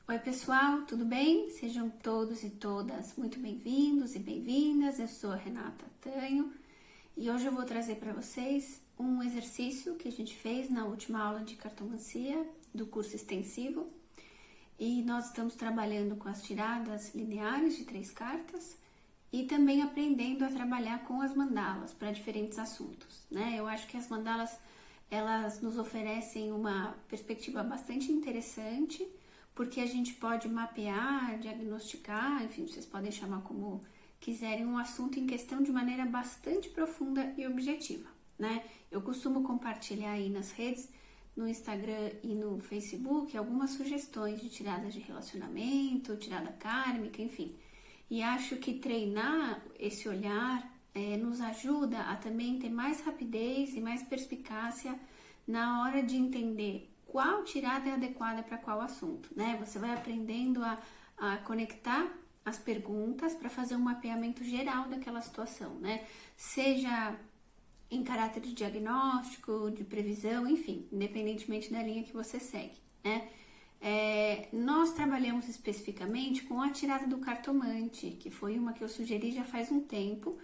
Oi pessoal, tudo bem? Sejam todos e todas muito bem-vindos e bem-vindas. Eu sou a Renata Tanho e hoje eu vou trazer para vocês um exercício que a gente fez na última aula de cartomancia do curso extensivo, e nós estamos trabalhando com as tiradas lineares de 3 cartas e também aprendendo a trabalhar com as mandalas para diferentes assuntos, né? Eu acho que as mandalas, elas nos oferecem uma perspectiva bastante interessante, porque a gente pode mapear, diagnosticar, enfim, vocês podem chamar como quiserem, um assunto em questão de maneira bastante profunda e objetiva, né? Eu costumo compartilhar aí nas redes, no Instagram e no Facebook, algumas sugestões de tiradas de relacionamento, tirada kármica, enfim. E acho que treinar esse olhar nos ajuda a também ter mais rapidez e mais perspicácia na hora de entender qual tirada é adequada para qual assunto, né? Você vai aprendendo a conectar as perguntas para fazer um mapeamento geral daquela situação, né? Seja em caráter de diagnóstico, de previsão, enfim, independentemente da linha que você segue, né? Nós trabalhamos especificamente com a tirada do cartomante, que foi uma que eu sugeri já faz um tempo.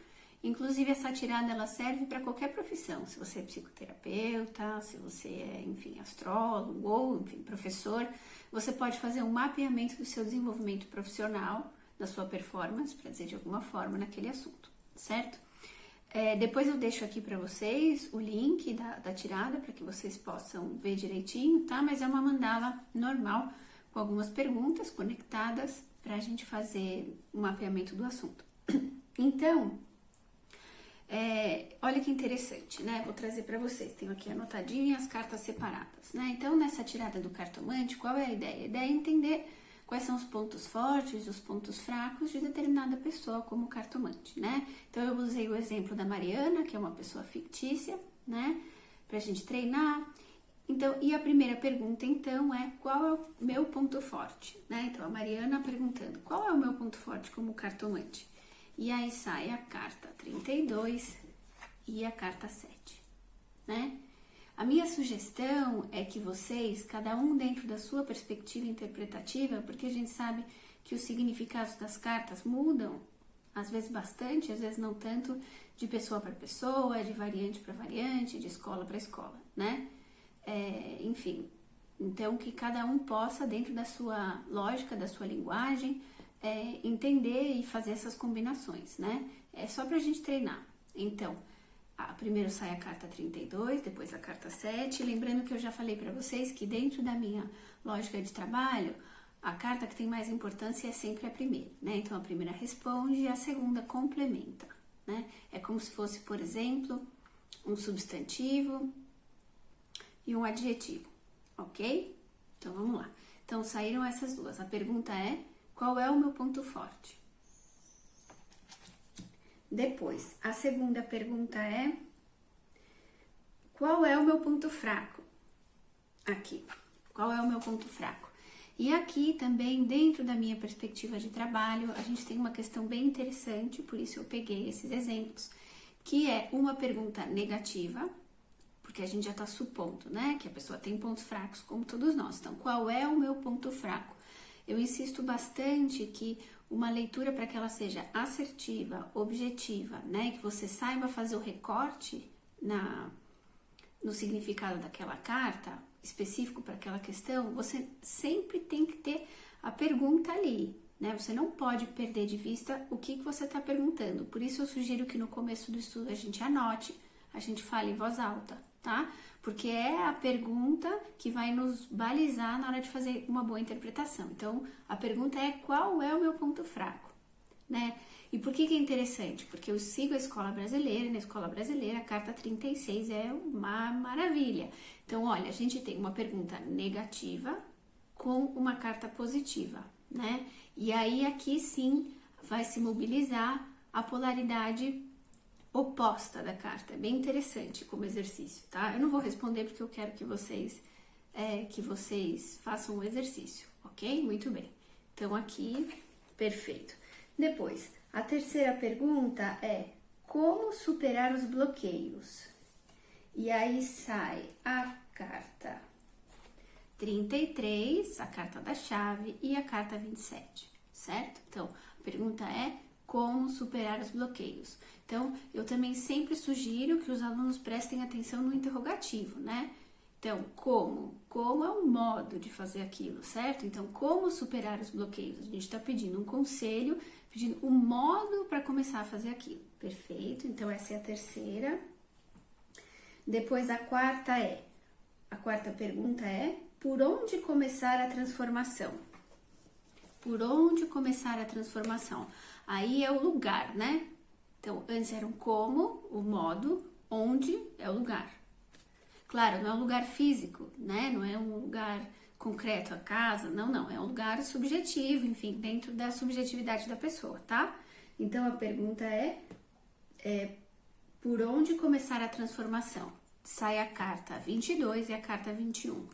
Inclusive, essa tirada ela serve para qualquer profissão. Se você é psicoterapeuta, se você é, enfim, astrólogo ou, enfim, professor, você pode fazer um mapeamento do seu desenvolvimento profissional, da sua performance, para dizer de alguma forma, naquele assunto, certo? Depois eu deixo aqui para vocês o link da tirada para que vocês possam ver direitinho, tá? Mas é uma mandala normal, com algumas perguntas conectadas para a gente fazer o mapeamento do assunto. Então, olha que interessante, né? Vou trazer para vocês, tenho aqui anotadinho as cartas separadas, né? Então, nessa tirada do cartomante, qual é a ideia? A ideia é entender quais são os pontos fortes e os pontos fracos de determinada pessoa como cartomante, né? Então, eu usei o exemplo da Mariana, que é uma pessoa fictícia, né? Pra gente treinar. Então, e a primeira pergunta, então, é qual é o meu ponto forte, né? Então, a Mariana perguntando, qual é o meu ponto forte como cartomante? E aí sai a carta 32 e a carta 7, né? A minha sugestão é que vocês, cada um dentro da sua perspectiva interpretativa, porque a gente sabe que os significados das cartas mudam, às vezes bastante, às vezes não tanto, de pessoa para pessoa, de variante para variante, de escola para escola, né? Enfim, então que cada um possa, dentro da sua lógica, da sua linguagem, entender e fazer essas combinações, né? É só pra gente treinar. Então, primeiro sai a carta 32, depois a carta 7. Lembrando que eu já falei pra vocês que dentro da minha lógica de trabalho, a carta que tem mais importância é sempre a primeira, né? Então, a primeira responde e a segunda complementa, né? É como se fosse, por exemplo, um substantivo e um adjetivo, ok? Então, vamos lá. Então, saíram essas duas. A pergunta é: qual é o meu ponto forte? Depois, a segunda pergunta é: qual é o meu ponto fraco? Aqui, qual é o meu ponto fraco? E aqui também, dentro da minha perspectiva de trabalho, a gente tem uma questão bem interessante, por isso eu peguei esses exemplos, que é uma pergunta negativa, porque a gente já está supondo, né, que a pessoa tem pontos fracos, como todos nós. Então, qual é o meu ponto fraco? Eu insisto bastante que uma leitura, para que ela seja assertiva, objetiva, né, que você saiba fazer o recorte no significado daquela carta, específico para aquela questão, você sempre tem que ter a pergunta ali, né? Você não pode perder de vista o que você está perguntando. Por isso eu sugiro que no começo do estudo a gente anote, a gente fale em voz alta, tá? Porque é a pergunta que vai nos balizar na hora de fazer uma boa interpretação. Então, a pergunta é: qual é o meu ponto fraco, né? E por que é interessante? Porque eu sigo a escola brasileira, e na escola brasileira a carta 36 é uma maravilha. Então, olha, a gente tem uma pergunta negativa com uma carta positiva, né? E aí aqui sim vai se mobilizar a polaridade oposta da carta. É bem interessante como exercício, tá? Eu não vou responder porque eu quero que vocês façam o exercício, ok? Muito bem. Então, aqui, perfeito. Depois, a terceira pergunta é: como superar os bloqueios? E aí sai a carta 33, a carta da chave, e a carta 27, certo? Então, a pergunta é como superar os bloqueios. Então, eu também sempre sugiro que os alunos prestem atenção no interrogativo, né? Então, como? Como é o modo de fazer aquilo, certo? Então, como superar os bloqueios? A gente está pedindo um conselho, pedindo o modo para começar a fazer aquilo. Perfeito? Então, essa é a terceira. Depois, a quarta pergunta é: por onde começar a transformação? Por onde começar a transformação? Aí é o lugar, né? Então, antes era o como, o modo, onde é o lugar. Claro, não é um lugar físico, né? Não é um lugar concreto, a casa, não. É um lugar subjetivo, enfim, dentro da subjetividade da pessoa, tá? Então, a pergunta é por onde começar a transformação? Sai a carta 22 e a carta 21.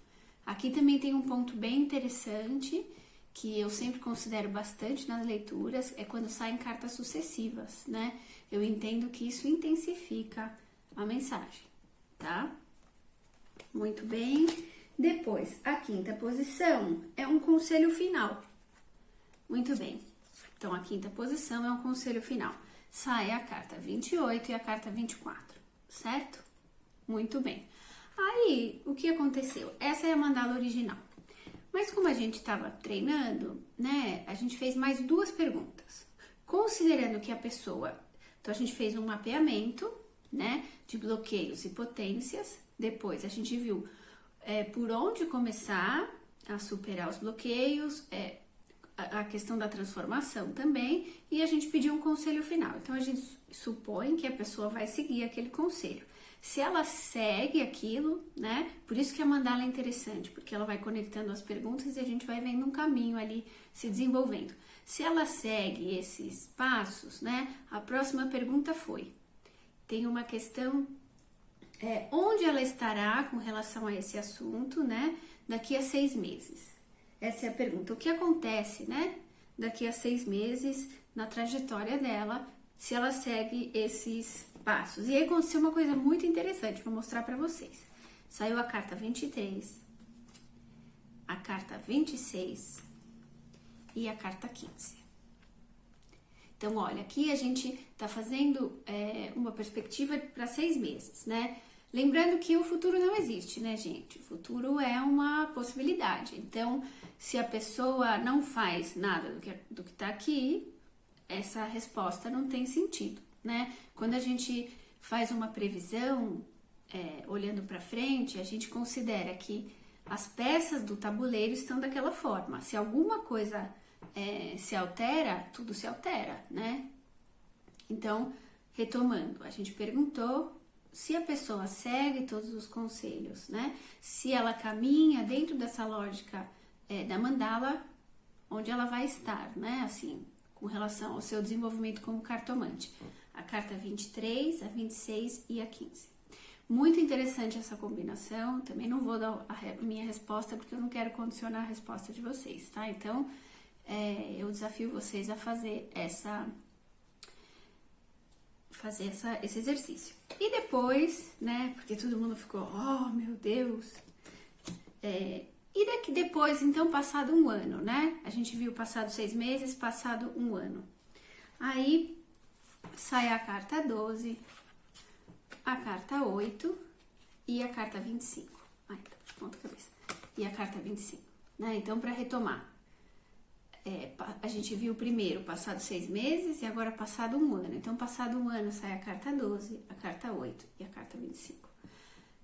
Aqui também tem um ponto bem interessante, que eu sempre considero bastante nas leituras, é quando saem cartas sucessivas, né? Eu entendo que isso intensifica a mensagem, tá? Muito bem. Depois, a quinta posição é um conselho final. Muito bem. Então, a quinta posição é um conselho final. Sai a carta 28 e a carta 24, certo? Muito bem. Aí, o que aconteceu? Essa é a mandala original. Mas como a gente estava treinando, né, a gente fez mais duas perguntas. Considerando que a pessoa... Então, a gente fez um mapeamento, né, de bloqueios e potências. Depois, a gente viu por onde começar a superar os bloqueios, a questão da transformação também, e a gente pediu um conselho final. Então, a gente supõe que a pessoa vai seguir aquele conselho. Se ela segue aquilo, né? Por isso que a mandala é interessante, porque ela vai conectando as perguntas e a gente vai vendo um caminho ali se desenvolvendo. Se ela segue esses passos, né? A próxima pergunta foi: tem uma questão, onde ela estará com relação a esse assunto, né? Daqui a 6 meses. Essa é a pergunta. O que acontece, né? Daqui a 6 meses na trajetória dela, se ela segue esses passos. E aí aconteceu uma coisa muito interessante, vou mostrar para vocês. Saiu a carta 23, a carta 26 e a carta 15. Então, olha, aqui a gente tá fazendo uma perspectiva para 6 meses, né? Lembrando que o futuro não existe, né, gente? O futuro é uma possibilidade. Então, se a pessoa não faz nada do que tá aqui, essa resposta não tem sentido, né? Quando a gente faz uma previsão, olhando para frente, a gente considera que as peças do tabuleiro estão daquela forma. Se alguma coisa se altera, tudo se altera, né? Então, retomando, a gente perguntou se a pessoa segue todos os conselhos, né? Se ela caminha dentro dessa lógica da mandala, onde ela vai estar, né? Assim, com relação ao seu desenvolvimento como cartomante. A carta 23, a 26 e a 15. Muito interessante essa combinação. Também não vou dar a minha resposta, porque eu não quero condicionar a resposta de vocês, tá? Então, eu desafio vocês a fazer esse exercício. E depois, né, porque todo mundo ficou, oh meu Deus, e depois, então, passado um ano, né, a gente viu passado 6 meses, passado um ano, aí sai a carta 12, a carta 8 e a carta 25, de ponta cabeça, e a carta 25, né, então, para retomar, a gente viu primeiro passado 6 meses e agora passado um ano. Então, passado um ano sai a carta 12, a carta 8 e a carta 25.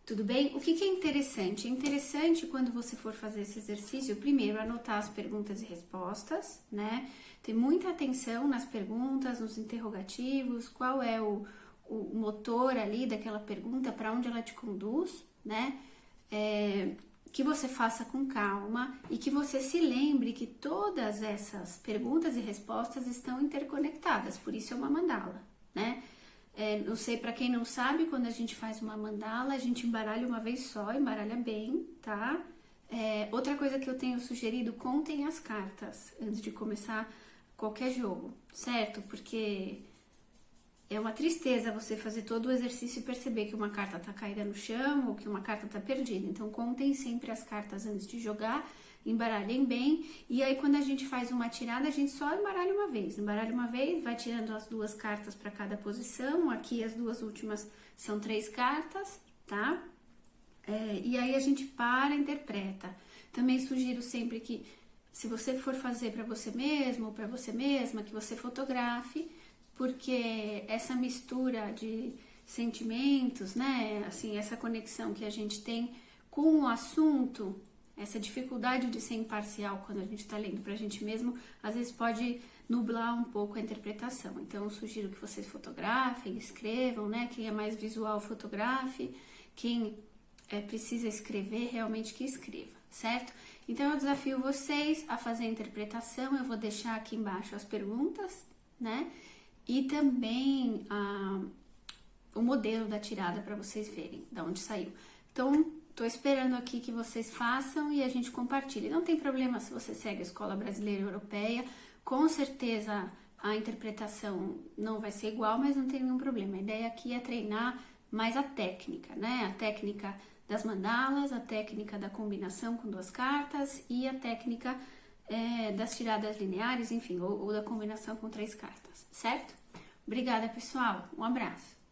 Tudo bem? O que é interessante? É interessante quando você for fazer esse exercício, primeiro anotar as perguntas e respostas, né? Ter muita atenção nas perguntas, nos interrogativos, qual é o motor ali daquela pergunta, para onde ela te conduz, né? Que você faça com calma e que você se lembre que todas essas perguntas e respostas estão interconectadas, por isso é uma mandala, né? Não sei, para quem não sabe, quando a gente faz uma mandala, a gente embaralha uma vez só, embaralha bem, tá? Outra coisa que eu tenho sugerido, contem as cartas antes de começar qualquer jogo, certo? Porque é uma tristeza você fazer todo o exercício e perceber que uma carta tá caída no chão ou que uma carta tá perdida. Então, contem sempre as cartas antes de jogar, embaralhem bem. E aí, quando a gente faz uma tirada, a gente só embaralha uma vez. Embaralha uma vez, vai tirando as 2 cartas para cada posição. Aqui, as 2 últimas são 3 cartas, tá? E aí, a gente para e interpreta. Também sugiro sempre que, se você for fazer para você mesmo ou para você mesma, que você fotografe, porque essa mistura de sentimentos, né, assim, essa conexão que a gente tem com o assunto, essa dificuldade de ser imparcial quando a gente está lendo pra gente mesmo, às vezes pode nublar um pouco a interpretação. Então, eu sugiro que vocês fotografem, escrevam, né, quem é mais visual, fotografe, quem precisa escrever, realmente que escreva, certo? Então, eu desafio vocês a fazer a interpretação, eu vou deixar aqui embaixo as perguntas, né, e também o modelo da tirada para vocês verem de onde saiu. Então, tô esperando aqui que vocês façam e a gente compartilhe. Não tem problema se você segue a Escola Brasileira e Europeia, com certeza a interpretação não vai ser igual, mas não tem nenhum problema. A ideia aqui é treinar mais a técnica, né? A técnica das mandalas, a técnica da combinação com 2 cartas e a técnica das tiradas lineares, enfim, ou da combinação com 3 cartas, certo? Obrigada, pessoal. Um abraço.